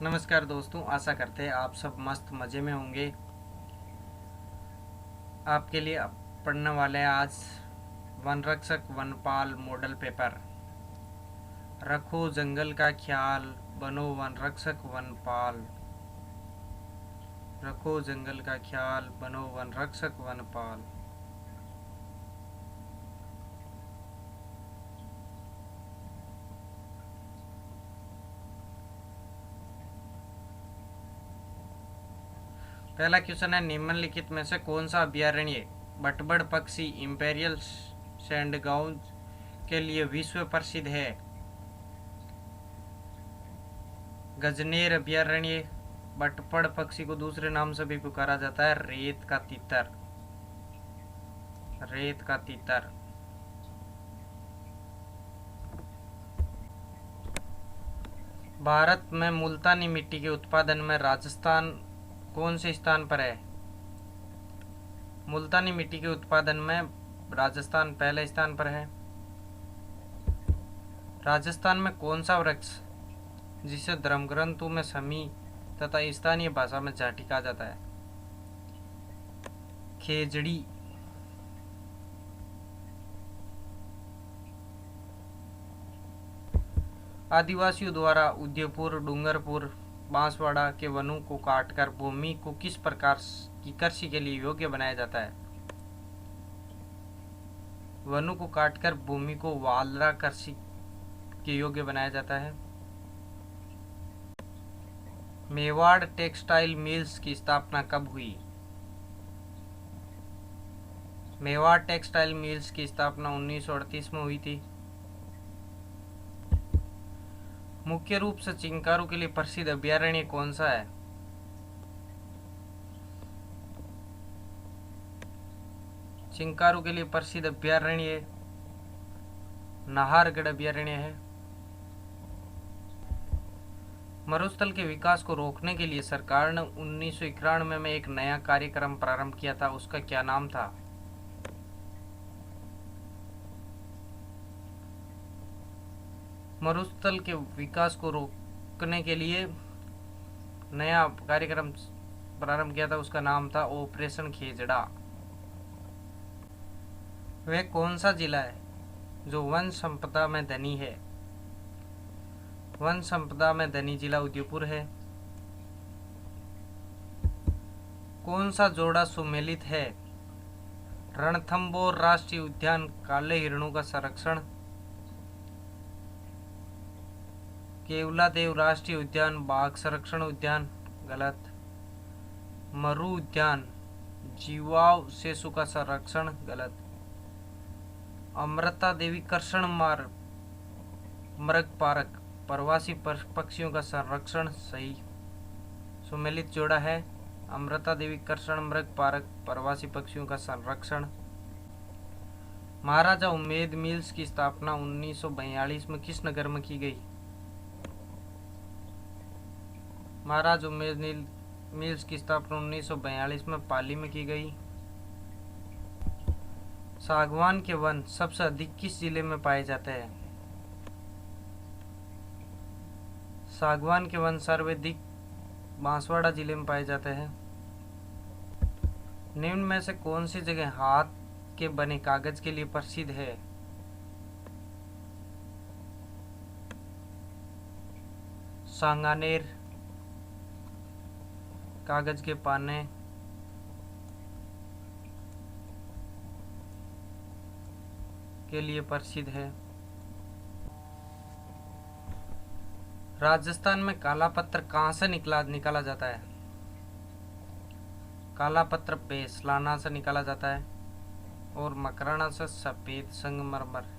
नमस्कार दोस्तों, आशा करते हैं आप सब मस्त मज़े में होंगे। आपके लिए पढ़ने वाले हैं आज वन रक्षक वनपाल मॉडल पेपर। रखो जंगल का ख्याल, बनो वन रक्षक वनपाल। रखो जंगल का ख्याल, बनो वन रक्षक वनपाल। पहला क्वेश्चन है, निम्नलिखित में से कौन सा अभयारण्य बटबड़ पक्षी इंपेरियल सैंडगाउज के लिए विश्व प्रसिद्ध है? गजनेर अभयारण्य। बटपड़ पक्षी को दूसरे नाम से भी पुकारा जाता है रेत का तीतर। रेत का तीतर। भारत में मुल्तानी मिट्टी के उत्पादन में राजस्थान कौन से स्थान पर है? मुल्तानी मिट्टी के उत्पादन में राजस्थान पहले स्थान पर है। राजस्थान में कौन सा वृक्ष जिसे धर्मग्रंथों में समी तथा स्थानीय भाषा में जाटी कहा जाता है? खेजड़ी। आदिवासियों द्वारा उदयपुर, डूंगरपुर, बांसवाड़ा के वनों को काटकर भूमि को किस प्रकार की कृषि के लिए योग्य बनाया जाता है? वनों को काटकर भूमि को वालरा कृषि के योग्य बनाया जाता है। मेवाड़ टेक्सटाइल मिल्स की स्थापना कब हुई? मेवाड़ टेक्सटाइल मिल्स की स्थापना 1938 में हुई थी। मुख्य रूप से चिंकारों के लिए प्रसिद्ध अभयारण्य कौन सा है? चिंकारों के लिए प्रसिद्ध अभयारण्य नाहरगढ़ अभयारण्य है। मरुस्थल के विकास को रोकने के लिए सरकार ने 1991 में एक नया कार्यक्रम प्रारंभ किया था, उसका क्या नाम था? मरुस्थल के विकास को रोकने के लिए नया कार्यक्रम प्रारंभ किया था, उसका नाम था ऑपरेशन खेजड़ा। वह कौन सा जिला है जो वन संपदा में धनी है? वन संपदा में धनी जिला उदयपुर है। कौन सा जोड़ा सुमेलित है? रणथंभौर राष्ट्रीय उद्यान काले हिरणों का संरक्षण, केवलादेव राष्ट्रीय उद्यान बाघ संरक्षण उद्यान, गलत। मरु उद्यान जीवाव शेषु का संरक्षण, गलत। अमृता देवी कृष्ण मार्ग मृग पार्क प्रवासी पक्षियों का संरक्षण, सही। सुमेलित जोड़ा है अमृता देवी कृष्ण मृग पार्क प्रवासी पक्षियों का संरक्षण। महाराजा उम्मेद मिल्स की स्थापना 1942 में किस नगर में की गई? महाराज उम्मेद मिल्स की स्थापना 1942 में पाली में की गई। सागवान के वन सबसे अधिक किस जिले में पाए जाते हैं? सागवान के वन सर्वाधिक बांसवाड़ा जिले में पाए जाते हैं। निम्न में से कौन सी जगह हाथ के बने कागज के लिए प्रसिद्ध है? सांगानेर कागज के पाने के लिए प्रसिद्ध है। राजस्थान में काला पत्थर कहाँ से निकाला जाता है? काला पत्थर बेसलाना से निकाला जाता है और मकराना से सफेद संगमरमर।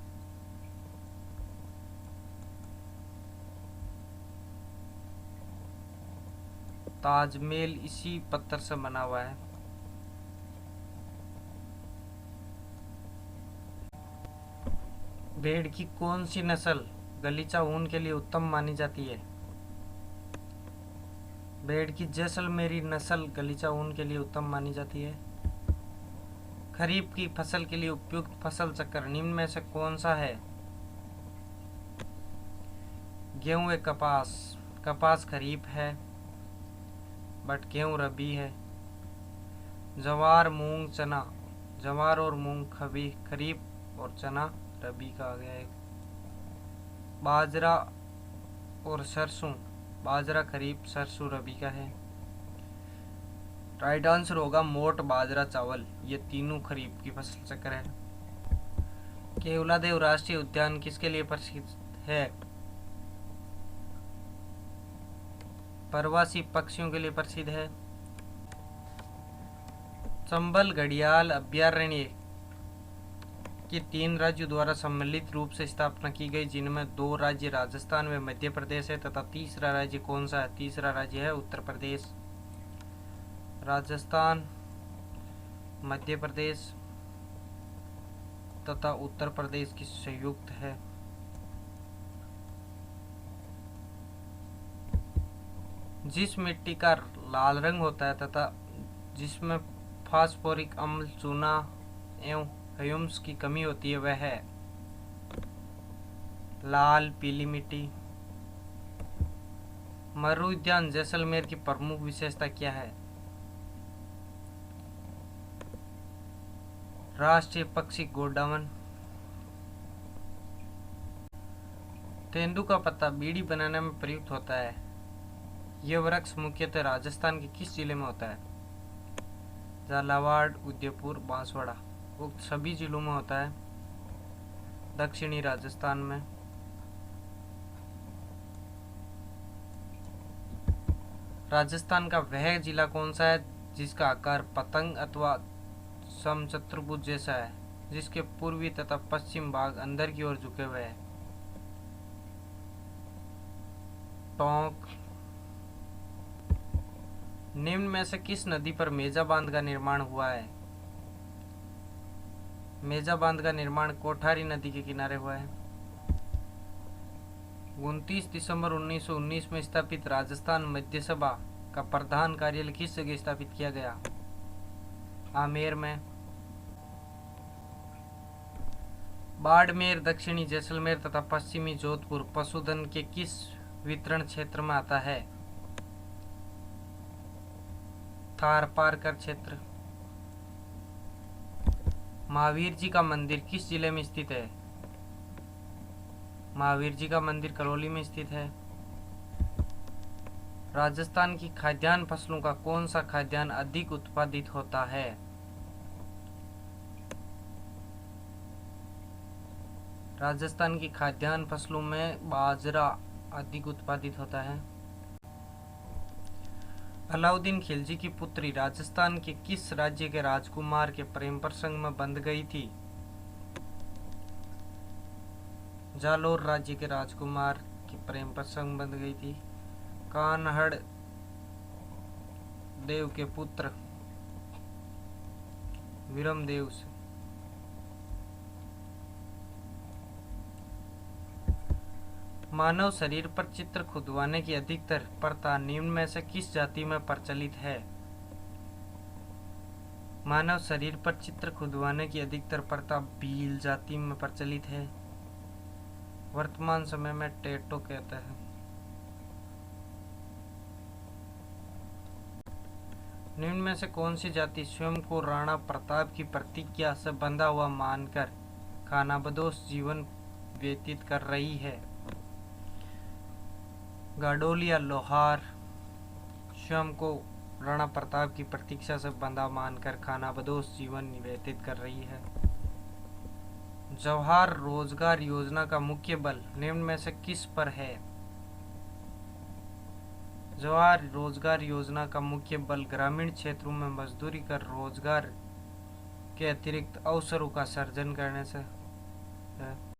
ताजमहल इसी पत्थर से बना हुआ है। भेड़ की कौन सी नस्ल गलीचा ऊन के लिए उत्तम मानी जाती है? भेड़ की जैसलमेरी नस्ल गलीचा ऊन के लिए उत्तम मानी जाती है। खरीफ की फसल के लिए उपयुक्त फसल चक्र निम्न में से कौन सा है? गेहूं व कपास कपास खरीफ है बट गेहूँ रबी है। जवार मूंग चना, जवार और मूंग खरीफ और चना रबी का आ गया एक। बाजरा और सरसों, बाजरा खरीफ सरसों रबी का है। राइट आंसर होगा मोट बाजरा चावल, ये तीनों खरीफ की फसल चक्र है। केवलादेव राष्ट्रीय उद्यान किसके लिए प्रसिद्ध है? प्रवासी पक्षियों के लिए प्रसिद्ध है। चंबल घड़ियाल अभयारण्य की 3 राज्यों द्वारा सम्मिलित रूप से स्थापना की गई, जिनमें 2 राज्य राजस्थान व मध्य प्रदेश है तथा तीसरा राज्य कौन सा है? तीसरा राज्य है उत्तर प्रदेश। राजस्थान, मध्य प्रदेश तथा उत्तर प्रदेश की संयुक्त है। जिस मिट्टी का लाल रंग होता है तथा जिसमें फास्फोरिक अम्ल, चूना एवं ह्यूमस की कमी होती है वह है लाल पीली मिट्टी। मरु उद्यान जैसलमेर की प्रमुख विशेषता क्या है? राष्ट्रीय पक्षी गोडावन। तेंदू का पत्ता बीड़ी बनाने में प्रयुक्त होता है। यह वृक्ष मुख्यतः राजस्थान के किस जिले में होता है? झालावाड़, उदयपुर, बांसवाड़ा। उक्त सभी जिलों में होता है दक्षिणी राजस्थान में। राजस्थान का वह जिला कौन सा है जिसका आकार पतंग अथवा समचतुर्भुज जैसा है, जिसके पूर्वी तथा पश्चिम भाग अंदर की ओर झुके हुए हैं? टोंक। निम्न में से किस नदी पर मेजा बांध का निर्माण हुआ है? मेजा बांध का निर्माण कोठारी नदी के किनारे हुआ है। 29 दिसंबर 1919 में स्थापित राजस्थान मध्य सभा का प्रधान कार्यालय किस जगह स्थापित किया गया? आमेर में। बाड़मेर दक्षिणी जैसलमेर तथा पश्चिमी जोधपुर पशुधन के किस वितरण क्षेत्र में आता है? थार पारकर क्षेत्र। महावीर जी का मंदिर किस जिले में स्थित है? महावीर जी का मंदिर करौली में स्थित है। राजस्थान की खाद्यान्न फसलों का कौन सा खाद्यान्न अधिक उत्पादित होता है? राजस्थान की खाद्यान्न फसलों में बाजरा अधिक उत्पादित होता है। अलाउद्दीन खिलजी की पुत्री राजस्थान के किस राज्य के राजकुमार के प्रेम प्रसंग में बंध गई थी? जालोर राज्य के राजकुमार की प्रेम प्रसंग बंध गई थी। कान्हड़ देव के पुत्र वीरमदेव से। मानव शरीर पर चित्र खुदवाने की अधिकतर प्रथा निम्न में से किस जाति में प्रचलित है? मानव शरीर पर चित्र खुदवाने की अधिकतर प्रथा भील जाति में प्रचलित है। वर्तमान समय में टैटू कहते हैं। निम्न में से कौन सी जाति स्वयं को राणा प्रताप की प्रतिज्ञा से बंधा हुआ मानकर खानाबदोश जीवन व्यतीत कर रही है? गाडोलिया लोहार स्वयं को राणा प्रताप की प्रतीक्षा से बंधा मानकर खानाबदोश जीवन व्यतीत कर रही है। जवाहर रोजगार योजना का मुख्य बल निम्न में से किस पर है? जवाहर रोजगार योजना का मुख्य बल ग्रामीण क्षेत्रों में मजदूरी कर रोजगार के अतिरिक्त अवसरों का सृजन करने से है।